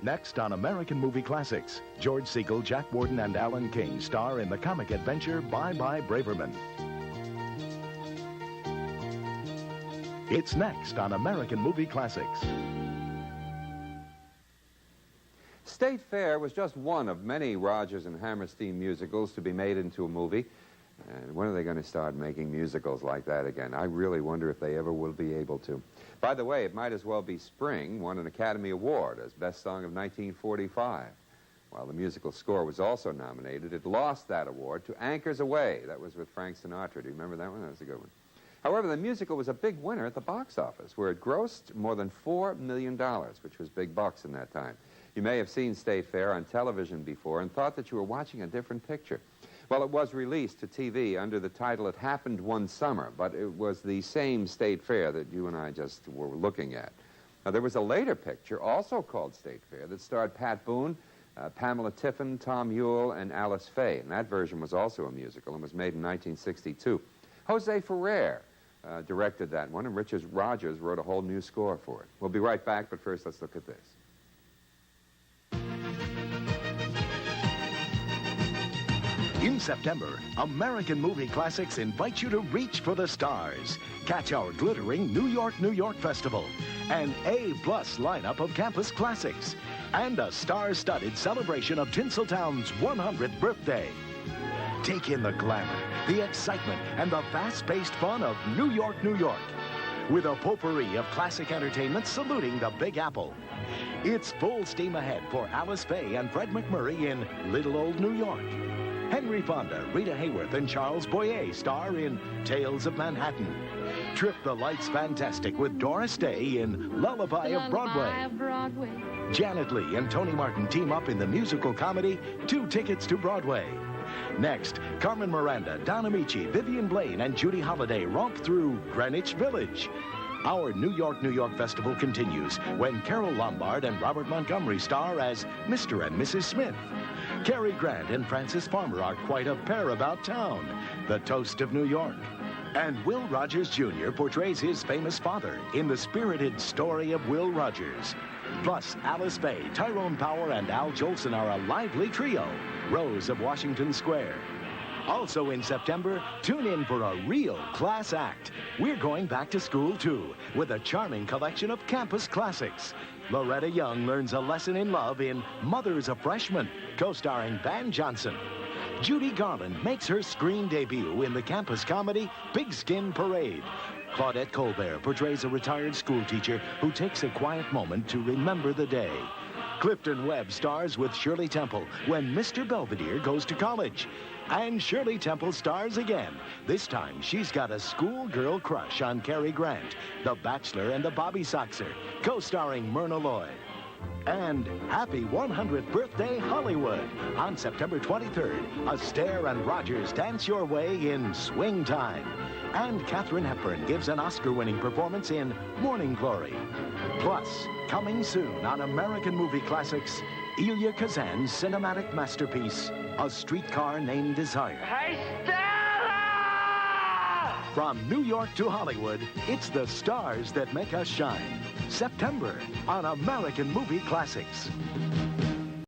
Next on American Movie Classics, George Segal, Jack Warden, and Alan King star in the comic adventure Bye Bye Braverman. It's next on American Movie Classics. State Fair was just one of many Rodgers and Hammerstein musicals to be made into a movie. And when are they going to start making musicals like that again? I really wonder if they ever will be able to. By the way, it might as well be Spring won an Academy Award as Best Song of 1945. While the musical score was also nominated, it lost that award to Anchors Away. That was with Frank Sinatra. Do you remember that one? That was a good one. However, the musical was a big winner at the box office, where it grossed more than $4 million, which was big bucks in that time. You may have seen State Fair on television before and thought that you were watching a different picture. Well, it was released to TV under the title It Happened One Summer, but it was the same State Fair that you and I just were looking at. Now, there was a later picture, also called State Fair, that starred Pat Boone, Pamela Tiffin, Tom Ewell, and Alice Faye, and that version was also a musical and was made in 1962. Jose Ferrer directed that one, and Richard Rodgers wrote a whole new score for it. We'll be right back, but first let's look at this. In September, American Movie Classics invite you to reach for the stars. Catch our glittering New York, New York Festival, an A-plus lineup of campus classics, and a star-studded celebration of Tinseltown's 100th birthday. Take in the glamour, the excitement, and the fast-paced fun of New York, New York, with a potpourri of classic entertainment saluting the Big Apple. It's full steam ahead for Alice Faye and Fred MacMurray in Little Old New York. Henry Fonda, Rita Hayworth, and Charles Boyer star in Tales of Manhattan. Trip the lights fantastic with Doris Day in Lullaby of Broadway. Janet Leigh and Tony Martin team up in the musical comedy 2 Tickets to Broadway. Next, Carmen Miranda, Don Amici, Vivian Blaine, and Judy Holliday romp through Greenwich Village. Our New York, New York Festival continues when Carol Lombard and Robert Montgomery star as Mr. and Mrs. Smith. Cary Grant and Frances Farmer are quite a pair about town, the toast of New York. And Will Rogers Jr. portrays his famous father in the spirited story of Will Rogers. Plus, Alice Faye, Tyrone Power, and Al Jolson are a lively trio, Rose of Washington Square. Also in September, tune in for a real class act. We're going back to school, too, with a charming collection of campus classics. Loretta Young learns a lesson in love in Mother's a Freshman, co-starring Van Johnson. Judy Garland makes her screen debut in the campus comedy Pigskin Parade. Claudette Colbert portrays a retired schoolteacher who takes a quiet moment to remember the day. Clifton Webb stars with Shirley Temple when Mr. Belvedere goes to college. And Shirley Temple stars again. This time, she's got a schoolgirl crush on Cary Grant, The Bachelor and the Bobby Soxer, co-starring Myrna Loy. And happy 100th birthday, Hollywood. On September 23rd, Astaire and Rogers dance your way in Swing Time. And Katharine Hepburn gives an Oscar-winning performance in Morning Glory. Plus, coming soon on American Movie Classics, Elia Kazan's cinematic masterpiece, A Streetcar Named Desire. Hey, Stella! From New York to Hollywood, it's the stars that make us shine. September on American Movie Classics.